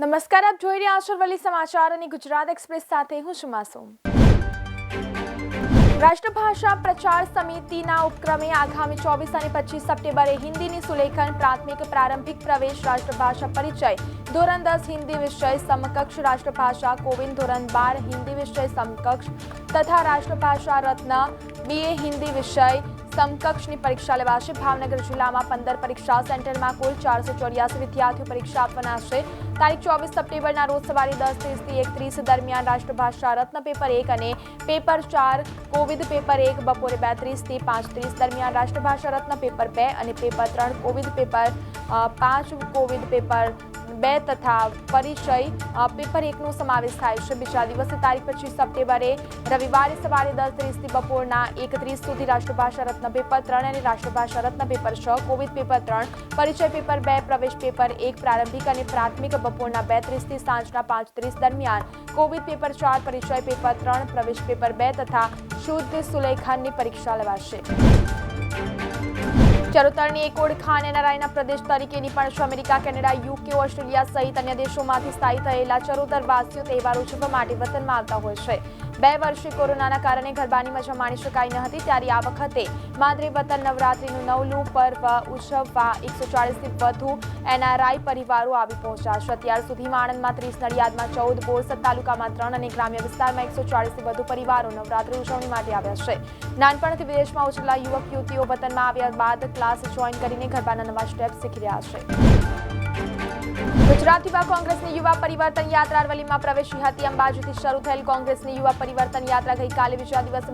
નમસ્કાર, આપ જોઈ રહ્યા છો અરવલ્લી સમાચાર અને ગુજરાત એક્સપ્રેસ સાથે હું છું માસૂમ। રાષ્ટ્રભાષા પ્રચાર સમિતિના ઉપક્રમે આગામી 24 અને 25 સપ્ટેમ્બરે હિન્દીની સુલેખન પ્રાથમિક પ્રારંભિક પ્રવેશ રાષ્ટ્રભાષા પરિચય ધોરણ 10 હિન્દી વિષય સમકક્ષ રાષ્ટ્રભાષા કોવિન ધોરણ 12 હિન્દી વિષય સમકક્ષ તથા રાષ્ટ્રભાષા રત્ન BA હિન્દી વિષય સમકક્ષની પરીક્ષા લેવાશે। ભાવનગર જિલ્લામાં 15 પરીક્ષા સેન્ટરમાં કુલ 484 વિદ્યાર્થીઓ પરીક્ષા આપવાના છે। તારીખ 24 સપ્ટેમ્બરના રોજ સવારે 10:30 થી 1:30 દરમિયાન રાષ્ટ્રભાષા રત્ન પેપર 1 અને પેપર 4 કોવિદ પેપર 1 બપોરે 2:30 થી 5:30 દરમિયાન રાષ્ટ્રભાષા રત્ન પેપર 2 અને પેપર 3 કોવિદ પેપર 5 કોવિદ પેપર 2 તથા પરિચય પેપર 1નો સમાવેશ થાય છે। બીજા દિવસે તારીખ 25 સપ્ટેમ્બરે રવિવારે સવારે 10:30 થી બપોરના 1:30 સુધી રાષ્ટ્રભાષા રત્ન પેપર 3 અને રાષ્ટ્રભાષા રત્ન પેપર 6 કોવિદ પેપર 3 પરિચય પેપર 2 પ્રવેશ પેપર 1 પ્રારંભિક અને પ્રાથમિક બપોરના 2:30 થી સાંજના 5:30 દરમિયાન કોવિદ પેપર 4 પરિચય પેપર 3 પ્રવેશ પેપર 2 તથા શુદ્ધ સુલેખનની પરીક્ષા લેવાશે। ચરોતરની એક ઓળખાણ NRIના પ્રદેશ તરીકેની પણ છે। અમેરિકા, કેનેડા, UK, ઓસ્ટ્રેલિયા સહિત અન્ય દેશોમાંથી સ્થાયી થયેલા ચરોતરવાસીઓ તહેવાર ઉજવવા માટે વતનમાં આવતા હોય છે। 2 વર્ષે કોરોનાના કારણે ગરબાની મજા માણી શકાઈ ન હતી, ત્યારે આ વખતે માદરે વતન નવરાત્રીનું નવલું પર્વ ઉજવવા 140થી વધુ NRI પરિવારો આવી પહોંચ્યા છે। અત્યાર સુધીમાં આણંદમાં 30, નડિયાદમાં 14, બોરસદ તાલુકામાં 3 અને ગ્રામ્ય વિસ્તારમાં 140થી વધુ પરિવારો નવરાત્રી ઉજવણી માટે આવ્યા છે। નાનપણથી વિદેશમાં ઉછરેલા યુવક યુવતીઓ વતનમાં આવ્યા બાદ ક્લાસ જોઈન કરીને ગરબાના નવા સ્ટેપ શીખી રહ્યા છે। ગુજરાત યુવા કોંગ્રેસની યુવા પરિવર્તન યાત્રા અરવલ્લીમાં પ્રવેશી હતી। અંબાજીથી શરૂ થયેલ કોંગ્રેસની યુવા પરિવર્તન યાત્રા ગઈકાલે બીજા દિવસે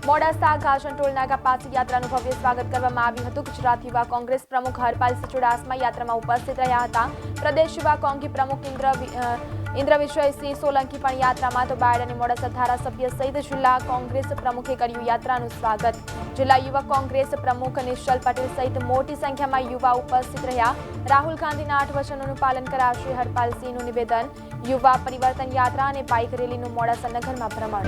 મોડાસા ઘાસણ ટોલનાકા પાસે યાત્રાનું ભવ્ય સ્વાગત કરવામાં આવ્યું હતું। ગુજરાત યુવા કોંગ્રેસ પ્રમુખ હરપાલસિંહ ચુડાસમા યાત્રામાં ઉપસ્થિત રહ્યા હતા। પ્રદેશ યુવા કોંગ્રેસ પ્રમુખ ઇન્દ્ર વિજયસિંહ સોલંકી પણ યાત્રામાં તો બાયડ અને મોડાસા ધારાસભ્ય સહિત જિલ્લા કોંગ્રેસ પ્રમુખે કર્યું યાત્રાનું સ્વાગત। જિલ્લા યુવા કોંગ્રેસ પ્રમુખ નિશ્ચલ પટેલ સહિત મોટી સંખ્યામાં યુવા ઉપસ્થિત રહ્યા। રાહુલ ગાંધીના 8 વચનોનું પાલન કરાશે હરપાલસિંહનું નિવેદન। યુવા પરિવર્તન યાત્રા અને બાઇક રેલીનું મોડાસા નગરમાં ભ્રમણ।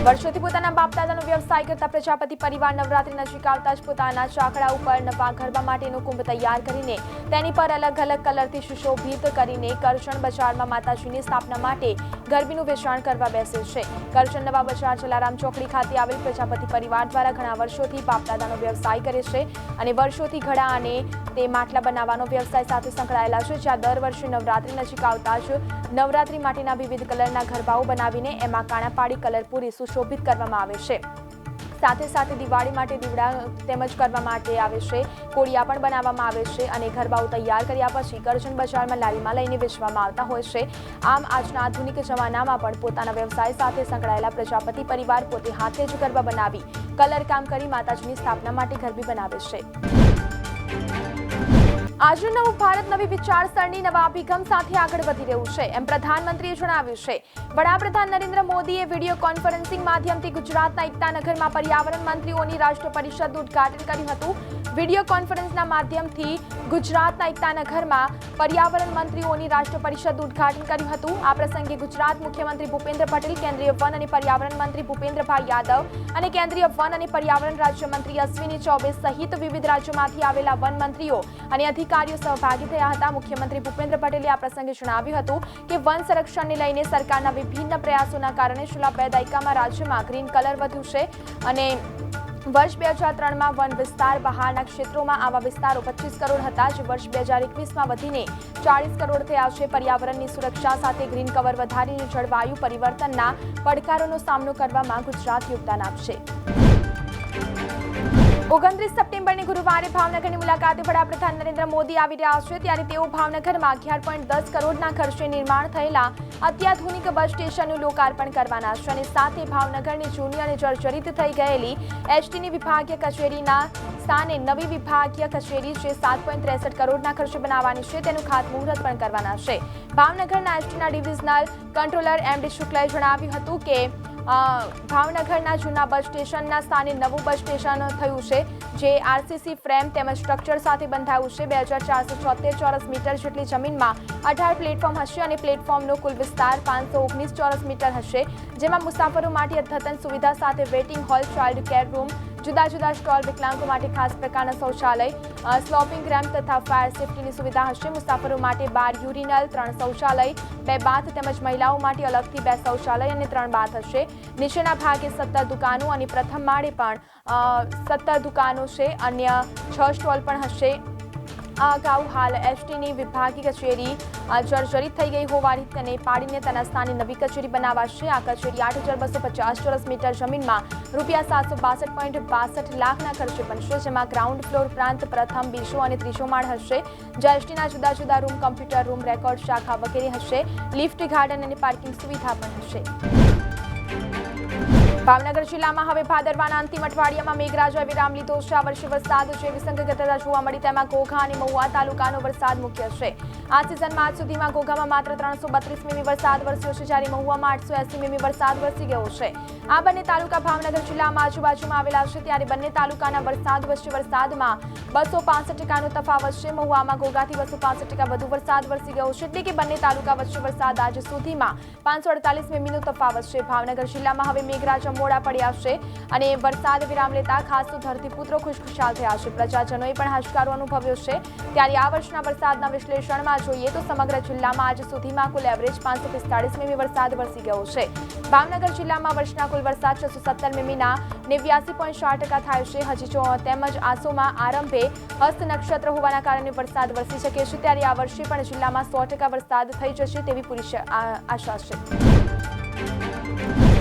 વર્ષોથી પોતાના બાપદાદાનો વ્યવસાય કરતા પ્રજાપતિ પરિવાર નવરાત્રી નજીક આવતા જ પોતાના ચાકડા ઉપર નવા ગરબા માટેનો કુંભ તૈયાર કરીને તેની પર અલગ અલગ કલરથી સુશોભિત કરીને કરજણ બજારમાં માતાજીની સ્થાપના માટે ગરબીનું વેચાણ કરવા બેસે છે। કરજણ નવા બજાર જલારામ ચોકડી ખાતે આવેલ પ્રજાપતિ પરિવાર દ્વારા ઘણા વર્ષોથી બાપદાદાનો વ્યવસાય કરે છે અને વર્ષોથી ઘડા અને તે માટલા બનાવવાનો વ્યવસાય સાથે સંકળાયેલા છે। જ્યાં દર વર્ષે નવરાત્રી નજીક આવતા જ નવરાત્રી માટેના વિવિધ કલરના ગરબાઓ બનાવીને એમાં કાણા પાડી કલર પૂરી શોભિત કરવામાં આવે છે। સાથે સાથે દિવાળી માટે દીવડા તેમજ કરવા માટે આવે છે, કોળિયા પણ બનાવવામાં આવે છે અને ગરબાઓ તૈયાર કર્યા પછી કરજણ બજારમાં લારીમાં લઈને વેચવામાં આવતા હોય છે। આમ આજના આધુનિક જમાનામાં પણ પોતાના વ્યવસાય સાથે સંકળાયેલા પ્રજાપતિ પરિવાર પોતે હાથે જ ગરબા બનાવી કલર કામ કરી માતાજીની સ્થાપના માટે ગરબી બનાવે છે। આજનું નવું ભારત નવી વિચારસરણી નવા અભિગમ સાથે આગળ વધી રહ્યું છે, એમ પ્રધાનમંત્રીએ જણાવ્યું છે। વડાપ્રધાન નરેન્દ્ર મોદીએ વિડીયો કોન્ફરન્સિંગ માધ્યમથી ગુજરાતના એકતાનગરમાં પર્યાવરણ મંત્રીઓની રાષ્ટ્રીય પરિષદનું ઉદ્ઘાટન કર્યું હતું। વિડીયો કોન્ફરન્સના માધ્યમથી ગુજરાતના એકતાનગરમાં પર્યાવરણ મંત્રીઓની રાષ્ટ્રીય પરિષદનું ઉદ્ઘાટન કર્યું હતું। આ પ્રસંગે ગુજરાત મુખ્યમંત્રી ભૂપેન્દ્ર પટેલ, કેન્દ્રીય વન અને પર્યાવરણ મંત્રી ભૂપેન્દ્રભાઈ યાદવ અને કેન્દ્રીય વન અને પર્યાવરણ રાજ્યમંત્રી અશ્વિની ચૌબે સહિત વિવિધ રાજ્યોમાંથી આવેલા વન મંત્રીઓ અને અધિકારીઓ સહભાગી થયા હતા। મુખ્યમંત્રી ભૂપેન્દ્ર પટેલે આ પ્રસંગે જણાવ્યું હતું કે વન સંરક્ષણને લઈને સરકારના વિભિન્ન પ્રયાસોના કારણે છેલ્લા 2 દાયકામાં રાજ્યમાં ગ્રીન કલર વધ્યું છે અને વર્ષ 2003માં વન વિસ્તાર બહારના ક્ષેત્રોમાં આવા વિસ્તારો 25 કરોડ હતા, જે વર્ષ 2021માં વધીને 40 કરોડ થયા છે। પર્યાવરણની સુરક્ષા સાથે ગ્રીન કવર વધારીને જળવાયુ પરિવર્તનના પડકારોનો સામનો કરવામાં ગુજરાત યોગદાન આપશે। 29 સપ્ટેમ્બરની ગુરુવારે ભાવનગરની મુલાકાતે વડાપ્રધાન નરેન્દ્ર મોદી આવી રહ્યા છે, ત્યારે તેઓ ભાવનગરમાં 11.10 કરોડના ખર્ચે નિર્માણ થયેલા અત્યાધુનિક બસ સ્ટેશનનું લોકાર્પણ કરવાના છે અને સાથે ભાવનગરની જૂની અને જર્જરિત થઈ ગયેલી એસટીની વિભાગીય કચેરીના સ્થાને નવી વિભાગીય કચેરી જે 7.63 કરોડના ખર્ચે બનાવવાની છે તેનું ખાતમુહૂર્ત પણ કરવાના છે। ભાવનગરના એસટીના ડિવિઝનલ કંટ્રોલર MD શુક્લએ જણાવ્યું હતું કે ભાવનગરના જૂના બસ સ્ટેશનના સ્થાને નવું બસ સ્ટેશન થયું છે, જે RCC ફ્રેમ તેમજ સ્ટ્રક્ચર સાથે બંધાયું છે। 2476 ચોરસ મીટર જેટલી જમીનમાં 18 પ્લેટફોર્મ હશે અને પ્લેટફોર્મનો કુલ વિસ્તાર 519 ચોરસ મીટર હશે, જેમાં મુસાફરો માટે અદ્યતન સુવિધા સાથે waiting hall, child care room, જુદા જુદા સ્ટોલ, વિકલાંગો માટે ખાસ પ્રકારના શૌચાલય, સ્લોપિંગ રેમ્પ તથા ફાયર સેફટીની સુવિધા હશે. મુસાફરો માટે 12 યુરિનલ, 3 શૌચાલય, 2 બાથ તેમજ મહિલાઓ માટે અલગથી 2 શૌચાલય અને 3 બાથ હશે. નીચેના ભાગે 17 દુકાનો અને પ્રથમ માળે પણ 17 દુકાનો છે. અન્ય 6 સ્ટોલ પણ હશે. આ અગાઉ હાલ એસટીની વિભાગીય કચેરી જર્જરિત થઈ ગઈ હોવાથી તેને પાડીને તેના સ્થાને નવી કચેરી બનાવાશે. આ કચેરી 8,250 ચોરસ મીટર જમીનમાં ₹762.62 લાખના ખર્ચે બનશે, જેમાં ગ્રાઉન્ડ ફ્લોર ઉપરાંત પ્રથમ, બીજો અને ત્રીજો માળ હશે, જ્યાં એસટીના જુદા જુદા રૂમ, કમ્પ્યુટર રૂમ, રેકોર્ડ શાખા વગેરે હશે. લિફ્ટ, ગાર્ડન અને પાર્કિંગ સુવિધા પણ હશે. ભાવનગર જિલ્લામાં હવે ભાદરવાના અંતિમ અઠવાડિયામાં મેઘરાજાએ વિરામ લીધો છે. આ વર્ષે વરસાદ જેવી સંગતતા જોવા મળી, તેમાં ઘોઘા અને મહુવા તાલુકાનો વરસાદ મુખ્ય છે. આ સિઝનમાં આજ સુધીમાં ઘોઘામાં માત્ર 332 મીમી વરસાદ વરસ્યો છે, જ્યારે મહુવામાં 880 મીમી વરસાદ વરસી ગયો છે. આ બંને તાલુકા ભાવનગર જિલ્લામાં આજુબાજુમાં આવેલા છે, ત્યારે બંને તાલુકાના વરસાદ વચ્ચે વરસાદમાં 265% તફાવત છે. મહુવામાં ઘોઘાથી 265% વધુ વરસાદ વરસી ગયો છે, એટલે કે બંને તાલુકા વચ્ચે વરસાદ આજ સુધીમાં 548 મીમીનો તફાવત છે. ભાવનગર જિલ્લામાં હવે મેઘરાજા મોડા પડ્યા છે અને વરસાદ વિરામ લેતા ખાસ તો ધરતીપુત્રો ખુશખુશાલ થયા છે. પ્રજાજનોએ પણ હાશકારો અનુભવ્યો છે. ત્યારે આ વર્ષના વરસાદના વિશ્લેષણમાં જોઈએ તો સમગ્ર જિલ્લામાં આજ સુધીમાં કુલ એવરેજ 545 મીમી વરસાદ વરસી ગયો છે. ભાવનગર જિલ્લામાં વર્ષના કુલ વરસાદ 617 મીમીના 89.4% થાય છે. હજી તેમજ આસોમાં આરંભે હસ્ત નક્ષત્ર હોવાના કારણે વરસાદ વરસી શકે છે, ત્યારે આ વર્ષે પણ જિલ્લામાં 100% વરસાદ થઈ જશે તેવી પૂરી આશા છે.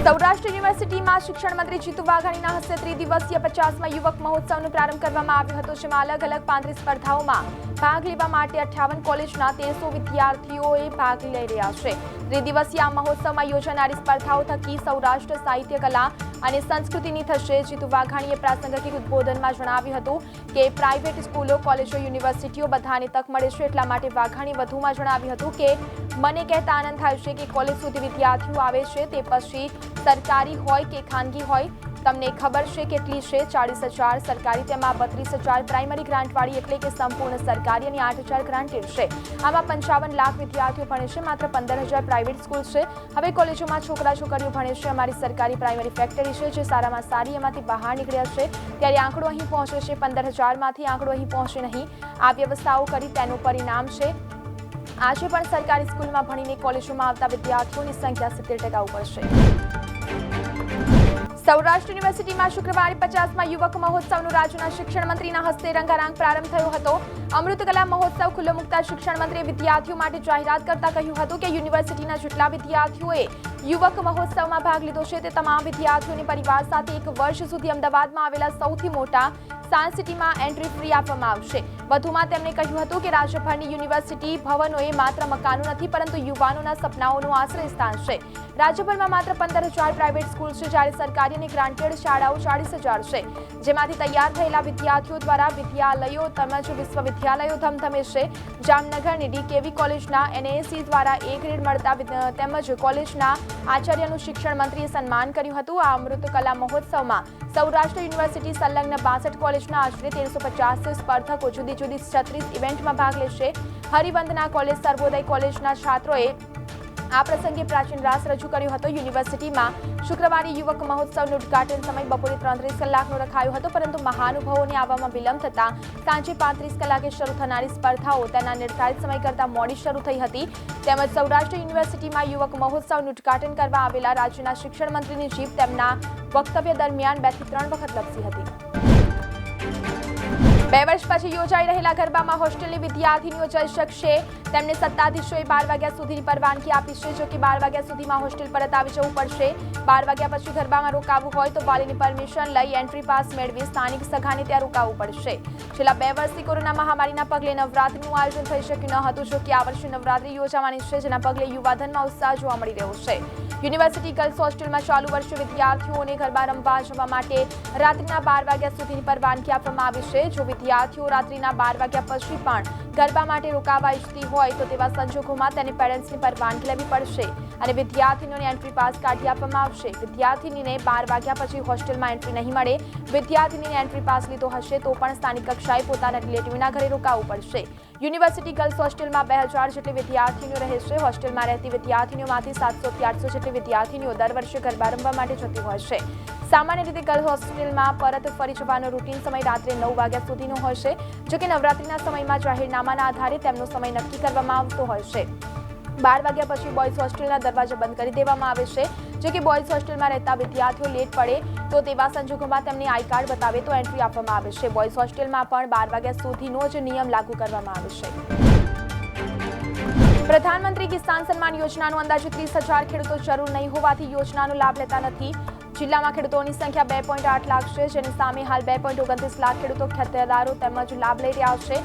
સૌરાષ્ટ્ર યુનિવર્સિટીમાં શિક્ષણ મંત્રી જીતુ વાઘાણીના હસ્તે ત્રિદિવસીય 50મા યુવક મહોત્સવનો પ્રારંભ કરવામાં આવ્યો હતો, જેમાં અલગ અલગ 35 સ્પર્ધાઓમાં ભાગ લેવા માટે 58 કોલેજના 1300 વિદ્યાર્થીઓએ ભાગ લઈ રહ્યા છે. ત્રિદિવસીય આ મહોત્સવમાં યોજાનારી સ્પર્ધાઓ થકી સૌરાષ્ટ્ર સાહિત્ય, કલા અને સંસ્કૃતિની થશે. જીતુ વાઘાણીએ પ્રાસંગિક ઉદ્બોધનમાં જણાવ્યું હતું કે પ્રાઇવેટ સ્કૂલો, કોલેજો, યુનિવર્સિટીઓ બધાને તક મળે છે. એટલા માટે વાઘાણીએ વધુમાં જણાવ્યું હતું કે મને કહેતા આનંદ થાય છે કે કોલેજ સુધી વિદ્યાર્થીઓ આવે છે, તે પછી સરકારી હોય કે ખાનગી હોય, તમને ખબર છે કેટલી છે? 40,000 સરકારી, તેમાં 32,000 પ્રાઇમરી ગ્રાન્ટવાળી એટલે કે સંપૂર્ણ સરકારી અને 8,000 ગ્રાન્ટેડ છે. આમાં 55 લાખ વિદ્યાર્થીઓ ભણે છે. માત્ર 15,000 પ્રાઇવેટ સ્કૂલ છે. હવે કોલેજોમાં છોકરા છોકરીઓ ભણે છે. અમારી સરકારી પ્રાઇમરી ફેક્ટરી છે જે સારામાં સારી એમાંથી બહાર નીકળ્યા છે, ત્યારે આંકડો અહીં પહોંચે છે. 15,000માંથી આંકડો અહીં પહોંચે નહીં. આ વ્યવસ્થાઓ કરી તેનું પરિણામ છે. આજે પણ સરકારી સ્કૂલમાં ભણીને કોલેજોમાં આવતા વિદ્યાર્થીઓની સંખ્યા 70% ઉપર છે. સૌરાષ્ટ્ર યુનિવર્સિટીમાં શુક્રવારે 50મા યુવક મહોત્સવનો રાજ્યના શિક્ષણ મંત્રીના હસ્તે રંગારંગ પ્રારંભ થયો હતો. અમૃત કલા મહોત્સવ ખુલ્લો મૂકતા શિક્ષણ મંત્રીએ વિદ્યાર્થીઓ માટે જાહેરાત કરતા કહ્યું હતું કે યુનિવર્સિટીના જેટલા વિદ્યાર્થીઓએ યુવક મહોત્સવમાં ભાગ લીધો છે તે તમામ વિદ્યાર્થીઓને પરિવાર સાથે 1 વર્ષ સુધી અમદાવાદમાં આવેલા સૌથી મોટા સાયન્સ સિટીમાં એન્ટ્રી ફ્રી આપવામાં આવશે. વધુમાં તેમણે કહ્યું હતું કે રાજ્યભરની યુનિવર્સિટી ભવનોએ માત્ર મકાનો નથી, પરંતુ યુવાનોના સપનાઓનું આશ્રય સ્થાન છે. રાજ્યભરમાં માત્ર 15,000 પ્રાઇવેટ સ્કૂલ છે, જ્યારે સરકારી અને ગ્રાન્ટેડ શાળાઓ 40,000 છે, જેમાંથી તૈયાર થયેલા વિદ્યાર્થીઓ દ્વારા વિદ્યાલયો તેમજ વિશ્વવિદ્યાલયો ધમધમે છે. જામનગરની ડીકેવી કોલેજના એનએસસી દ્વારા A ગ્રેડ મળતા તેમજ કોલેજના આચાર્યનું શિક્ષણ મંત્રીએ સન્માન કર્યું હતું. આ અમૃત કલા મહોત્સવમાં સૌરાષ્ટ્ર યુનિવર્સિટી સંલગ્ન 62 કોલેજના આશરે 1350 સ્પર્ધકો જુદી જુદી 36 ઇવેન્ટમાં ભાગ લેશે. હરિવંદના કોલેજ, સર્વોદય કોલેજના છાત્રોએ આ પ્રસંગે પ્રાચીન રાસ રજૂ કર્યો હતો. યુનિવર્સિટીમાં શુક્રવારે યુવક મહોત્સવનું ઉદઘાટન સમય બપોરે 33 કલાકનો રખાયો હતો, પરંતુ મહાનુભાવોને આવવામાં વિલંબ થતા સાંજે 35 કલાકે શરૂ થનારી સ્પર્ધાઓ તેના નિર્ધારિત સમય કરતાં મોડી શરૂ થઈ હતી. તેમજ સૌરાષ્ટ્ર યુનિવર્સિટીમાં યુવક મહોત્સવનું ઉદઘાટન કરવા આવેલા રાજ્યના શિક્ષણ મંત્રીની જીપ તેમના વક્તવ્ય દરમિયાન 2 થી 3 વખત લપસી હતી. 2 વર્ષ પછી યોજાઈ રહેલા ગરબામાં હોસ્ટેલની વિદ્યાર્થીનીઓ જઈ શકશે. તેમને સત્તાધીશોએ 12 વાગ્યા સુધીની પરવાનગી આપી છે. જો કે 12 વાગ્યા સુધીમાં હોસ્ટેલ પરત આવી જવું પડશે. 12 વાગ્યા પછી ગરબામાં રોકાવું હોય તો વાલીની પરમિશન લઈ એન્ટ્રી પાસ મેળવી સ્થાનિક સખાને ત્યાં રોકાવું પડશે. છેલ્લા 2 વર્ષથી કોરોના મહામારીના પગલે નવરાત્રીનું આયોજન થઈ શક્યું ન હતું. જો કે આ વર્ષે નવરાત્રી યોજાવાની છે, જેના પગલે યુવાધનમાં ઉત્સાહ જોવા મળી રહ્યો છે. યુનિવર્સિટી ગર્લ્સ હોસ્ટેલમાં ચાલુ વર્ષે વિદ્યાર્થીઓને ગરબા રમવા જવા માટે રાત્રિના 12 વાગ્યા સુધીની પરવાનગી આપવામાં આવી છે. જો વિદ્યાર્થીઓ રાત્રિના 12 વાગ્યા પછી પણ ગરબા માટે રોકાવા ઈચ્છતી હોય તો તેવા સંજોગોમાં તેને પેરેન્ટ્સની પરવાનગી લેવી પડશે અને વિદ્યાર્થીનીઓને એન્ટ્રી પાસ કાઢી આપવામાં આવશે. વિદ્યાર્થીનીને 12 વાગ્યા પછી હોસ્ટેલમાં એન્ટ્રી નહીં મળે. વિદ્યાર્થીનીને એન્ટ્રી પાસ લીધો હશે તો પણ સ્થાનિક કક્ષાએ પોતાના રિલેટિવના ઘરે રોકાવું પડશે. યુનિવર્સિટી ગર્લ્સ હોસ્ટેલમાં 2000 જેટલી વિદ્યાર્થીનીઓ રહે છે. હોસ્ટેલમાં રહેતી વિદ્યાર્થીનીઓમાંથી 700 થી 800 જેટલી વિદ્યાર્થીનીઓ દર વર્ષે ગરબા રમવા માટે જતી હોય છે. સામાન્ય રીતે ગર્લ્સ હોસ્ટેલમાં પરત ફરી જવાનો રૂટીન સમય રાત્રે 9 વાગ્યા સુધીનો હોય છે. જો કે નવરાત્રીના સમયમાં જાહેરનામાના આધારે તેમનો સમય નક્કી કરવામાં આવતો હોય છે. 12 વાગ્યા પછી બોયઝ હોસ્ટેલના દરવાજા બંધ કરી દેવામાં આવે છે. જો કે બોયઝ હોસ્ટેલમાં રહેતા વિદ્યાર્થીઓ લેટ પડે તો તેવા સંજોગોમાં તેમને આઈ કાર્ડ બતાવે તો એન્ટ્રી આપવામાં આવે છે. બોયઝ હોસ્ટેલમાં પણ 12 વાગ્યા સુધીનો જ નિયમ લાગુ કરવામાં આવે છે. પ્રધાનમંત્રી કિસાન સન્માન યોજનાનો અંદાજે 30,000 ખેડૂતો જરૂર નહીં હોવાથી યોજનાનો લાભ લેતા નથી. જિલ્લામાં ખેડૂતોની સંખ્યા 2.8 લાખ છે, જેની સામે હાલ 2.29 લાખ ખેડૂતો ખાતેદારો તેમજ લાભ લઈ રહ્યા છે.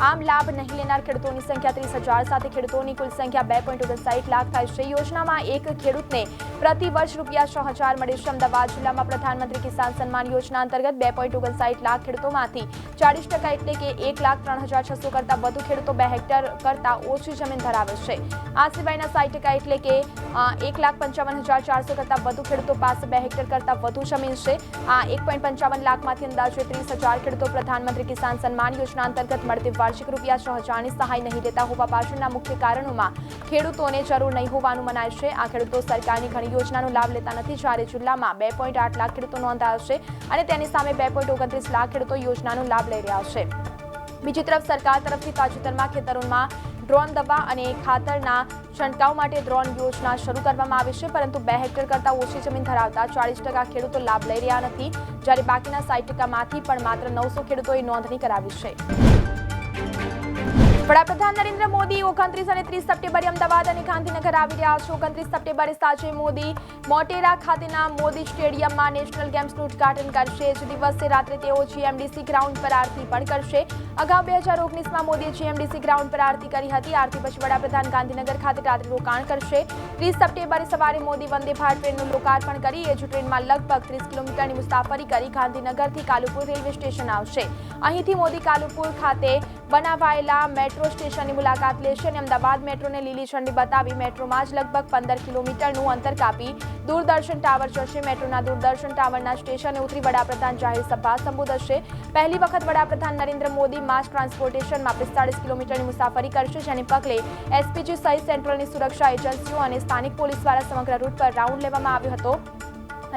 આમ લાભ નહીં લેનાર ખેડૂતોની સંખ્યા 30,000 સાથે ખેડૂતોની કુલ સંખ્યા 2.59 લાખ થાય છે. યોજનામાં એક ખેડૂતને પ્રતિ વર્ષ રૂપિયા 6,000 મળે છે. અમદાવાદ જિલ્લામાં પ્રધાનમંત્રી કિસાન સન્માન યોજના અંતર્ગત 2.59 લાખ ખેડૂતોમાંથી 40% એટલે કે 1,03,600 કરતાં વધુ ખેડૂતો 2 હેક્ટર કરતાં ઓછી જમીન ધરાવે છે. આ સિવાયના 60% એટલે કે 1,55,400 કરતાં વધુ ખેડૂતો પાસે 2 હેક્ટર કરતાં વધુ જમીન છે. આ 1.55 લાખમાંથી અંદાજે 30,000 ખેડૂતો પ્રધાનમંત્રી કિસાન સન્માન યોજના અંતર્ગત મળતી વાર્ષિક રૂપિયા 6,000ની સહાય નહીં લેતા હોવા પાછળના મુખ્ય કારણોમાં ખેડૂતોને જરૂર નહીં હોવાનું મનાય છે. આ ખેડૂતો સરકારની ઘણી યોજનાનો લાભ લેતા નથી. જ્યારે જિલ્લામાં 2.8 લાખ ખેડૂતો નોંધાયા છે અને તેની સામે 2.29 લાખ ખેડૂતો યોજનાનો લાભ લઈ રહ્યા છે. બીજી તરફ સરકાર તરફથી તાજેતરમાં ખેતરોમાં ડ્રોન દવા અને ખાતરના છંટકાવ માટે ડ્રોન યોજના શરૂ કરવામાં આવી છે, પરંતુ 2 હેક્ટર કરતાં ઓછી જમીન ધરાવતા 40% ખેડૂતો લાભ લઈ રહ્યા નથી. જ્યારે બાકીના 60%માંથી પણ માત્ર 900 ખેડૂતોએ નોંધણી કરાવી છે. વડાપ્રધાન નરેન્દ્ર મોદી 29 અને 30 સપ્ટેમ્બરે અમદાવાદ અને ગાંધીનગર આવી રહ્યા છે. 29 સપ્ટેમ્બરે સાંજે મોદી મોટેરા ખાતેના મોદી સ્ટેડિયમમાં નેશનલ ગેમ્સનું ઉદઘાટન કરશે. જ દિવસે રાત્રે તેઓ જીએમડીસી ગ્રાઉન્ડ પર આરતી પણ કરશે. અગાઉ 2019માં મોદીએ જીએમડીસી ગ્રાઉન્ડ પર આરતી કરી હતી. આરતી પછી વડાપ્રધાન ગાંધીનગર ખાતે રાત્રે રોકાણ કરશે. 30 સપ્ટેમ્બરે સવારે મોદી વંદે ભારત ટ્રેનનું લોકાર્પણ કરી એ જ ટ્રેનમાં લગભગ 30 કિલોમીટરની મુસાફરી કરી ગાંધીનગરથી કાલુપુર રેલવે સ્ટેશન આવશે. અહીંથી મોદી કાલુપુર ખાતે બનાવાયેલા મેટ્રો સ્ટેશનની મુલાકાત લેશે અને અમદાવાદ મેટ્રોને લીલી ઝંડી બતાવી મેટ્રોમાં જ લગભગ 15 કિલોમીટરનું અંતર કાપી દૂરદર્શન ટાવર જશે. મેટ્રોના દૂરદર્શન ટાવરના સ્ટેશને ઉતરી વડાપ્રધાન જાહેર સભા સંબોધશે. પહેલી વખત વડાપ્રધાન નરેન્દ્ર મોદી માસ ટ્રાન્સપોર્ટેશનમાં 45 કિલોમીટરની મુસાફરી કરશે, જેને પગલે એસપીજી સહિત સેન્ટ્રલની સુરક્ષા એજન્સીઓ અને સ્થાનિક પોલીસ દ્વારા સમગ્ર રૂટ પર રાઉન્ડ લેવામાં આવ્યો હતો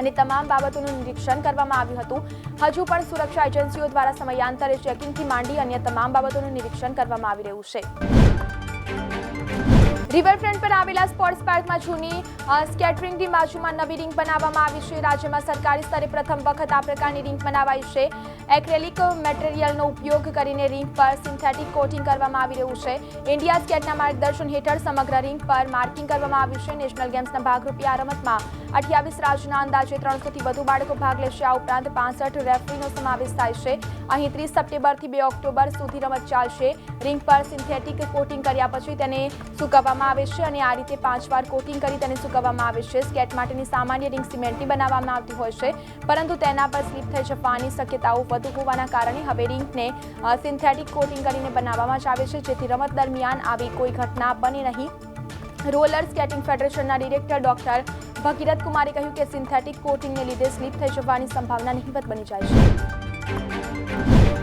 અને તમામ બાબતોનું નિરીક્ષણ કરવામાં આવ્યું હતું. હજુ પણ સુરક્ષા એજન્સીઓ દ્વારા સમયાંતરે ચેકિંગથી માંડી અન્ય તમામ બાબતોનું નિરીક્ષણ કરવામાં આવી રહ્યું છે. રિવરફ્રન્ટ પર આવેલા સ્પોર્ટ્સ પાર્કમાં જૂની સ્કેટરિંગની બાજુમાં નવી રિંગ બનાવવામાં આવી છે. રાજ્યમાં સરકારી સ્તરે પ્રથમ વખત આ પ્રકારની રિંગ બનાવાઈ છે. એક્રેલિક મટીરિયલનો ઉપયોગ કરીને રિંગ પર સિન્થેટિક કોટિંગ કરવામાં આવી રહ્યું છે. ઇન્ડિયા સ્કેટના માર્ગદર્શન હેઠળ સમગ્ર રિંગ પર માર્કિંગ કરવામાં આવ્યું છે. નેશનલ ગેમ્સના ભાગરૂપે આ રમતમાં 28 રાજ્યના અંદાજે 300થી વધુ બાળકો ભાગ લેશે. આ ઉપરાંત 65 રેફરીનો સમાવેશ થાય છે. અહીં 30 સપ્ટેમ્બરથી 2 ઓક્ટોબર સુધી રમત ચાલશે. રિંગ પર સિન્થેટિક કોટિંગ કર્યા પછી તેને સૂકવવામાં આવે છે અને આ રીતે 5 વાર કોટિંગ કરી તેને સૂકવવામાં આવે છે. સ્કેટ માટેની સામાન્ય રિંગ સિમેન્ટની બનાવવામાં આવતી હોય છે, પરંતુ તેના પર સ્લીપ થઈ જવાની શક્યતાઓ વધુ હોવાના કારણે હવે રિંગને સિન્થેટિક કોટિંગ કરીને બનાવવામાં આવે છે, જેથી રમત દરમિયાન આવી કોઈ ઘટના બને નહીં. રોલર સ્કેટિંગ ફેડરેશનના ડિરેક્ટર ડોક્ટર ભગીરથ કુમારે કહ્યું કે સિન્થેટિક કોટિંગને લીધે સ્લીપ થઈ જવાની સંભાવના નહિવત બની જાય છે.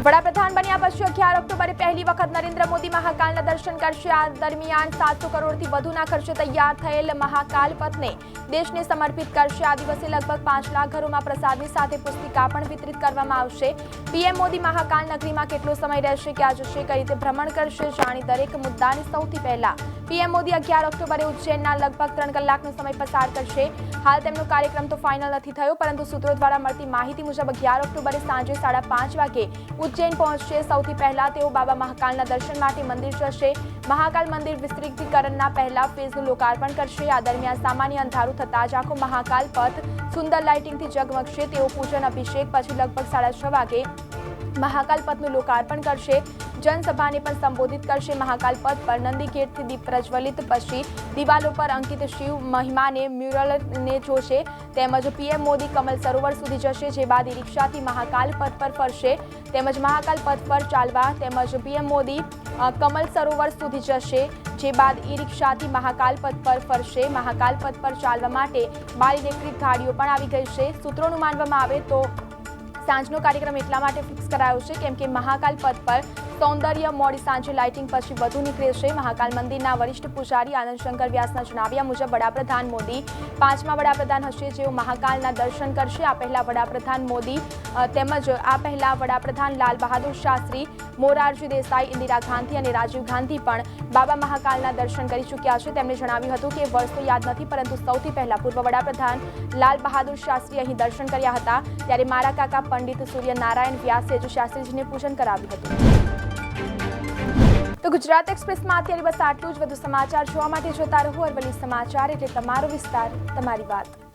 વડાપ્રધાન બન્યા પછી 11 ઓક્ટોબરે પહેલી વખત નરેન્દ્ર મોદી મહાકાલના દર્શન કરશે. આ દરમિયાન 700 કરોડથી વધુના ખર્ચે તૈયાર થયેલ મહાકાલ પથને દેશને સમર્પિત કરશે. આ દિવસે લગભગ 5 લાખ ઘરોમાં પ્રસાદની સાથે પુસ્તિકા પણ વિતરિત કરવામાં આવશે. પીએમ મોદી મહાકાલ નગરીમાં કેટલો સમય રહેશે, ક્યાં જશે, કઈ રીતે ભ્રમણ કરશે, જાણી દરેક મુદ્દાની સૌથી પહેલા પીએમ મોદી 11 ઓક્ટોબરે ઉજ્જૈનના લગભગ 3 કલાકનો સમય પસાર કરશે. હાલ તેમનો કાર્યક્રમ તો ફાઇનલ નથી થયો, પરંતુ સૂત્રો દ્વારા મળતી માહિતી મુજબ 11 ઓક્ટોબરે સાંજે 5:30 વાગે ઉજ્જૈન પહોંચશે. સૌથી પહેલા તેઓ બાબા મહાકાલના દર્શન માટે મંદિર જશે. મહાકાલ મંદિર વિસ્તૃતીકરણના પહેલા ફેઝનું લોકાર્પણ કરશે. આ દરમિયાન સામાન્ય અંધારું થતાં જ આખો મહાકાલ પથ સુંદર લાઇટિંગથી ઝગમગશે. તેઓ પૂજન અભિષેક પછી લગભગ 6:30 વાગે મહાકાલ પથનું લોકાર્પણ કરશે. જનસભાને પણ સંબોધિત કરશે. મહાકાલ પથ પર નંદી ગેટથી દીપ પ્રજ્વલિત પછી દિવાલો પર અંકિત શિવ મહિમાને મ્યુરલને જોશે. તેમજ પીએમ મોદી કમલ સરોવર સુધી જશે, જે બાદ ઈ રિક્ષાથી મહાકાલ પથ પર ફરશે. તેમજ મહાકાલ પથ પર ચાલવા તેમજ પીએમ મોદી કમલ સરોવર સુધી જશે, જે બાદ ઈ રિક્ષાથી મહાકાલ પથ પર ફરશે. મહાકાલ પથ પર ચાલવા માટે 12 ઇલેક્ટ્રિક ગાડીઓ પણ આવી ગઈ છે. સૂત્રોનું માનવામાં આવે તો સાંજનો કાર્યક્રમ એટલા માટે ફિક્સ કરાયો છે કેમ કે મહાકાલ પથ પર સૌંદર્ય મોડી સાંજે લાઇટિંગ પછી વધુ નીકળે છે। મહાકાલ મંદિરના વરિષ્ઠ પૂજારી આનંદ શંકર વ્યાસના જણાવ્યા મુજબ વડાપ્રધાન મોદી 5મા વડાપ્રધાન હશે જેઓ મહાકાલના દર્શન કરશે। આ પહેલા વડાપ્રધાન મોદી તેમજ આ પહેલા વડાપ્રધાન લાલ બહાદુર શાસ્ત્રી, મોરારજી દેસાઈ, ઇન્દિરા ગાંધી અને રાજીવ ગાંધી પણ બાબા મહાકાલના દર્શન કરી ચૂક્યા છે। તેમણે જણાવ્યું હતું કે વર્ષ તો યાદ નથી, પરંતુ સૌથી પહેલા પૂર્વ વડાપ્રધાન લાલ બહાદુર શાસ્ત્રી અહીં દર્શન કર્યા હતા। ત્યારે મારા કાકા પંડિત સૂર્યનારાયણ વ્યાસે જ શાસ્ત્રીજીને પૂજન કરાવ્યું હતું। તો ગુજરાત એક્સપ્રેસમાં અત્યારે બસ આટલું જ। વધુ સમાચાર જોવા માટે જોતા રહો અરવલ્લી સમાચાર, એટલે તમારો વિસ્તાર, તમારી વાત।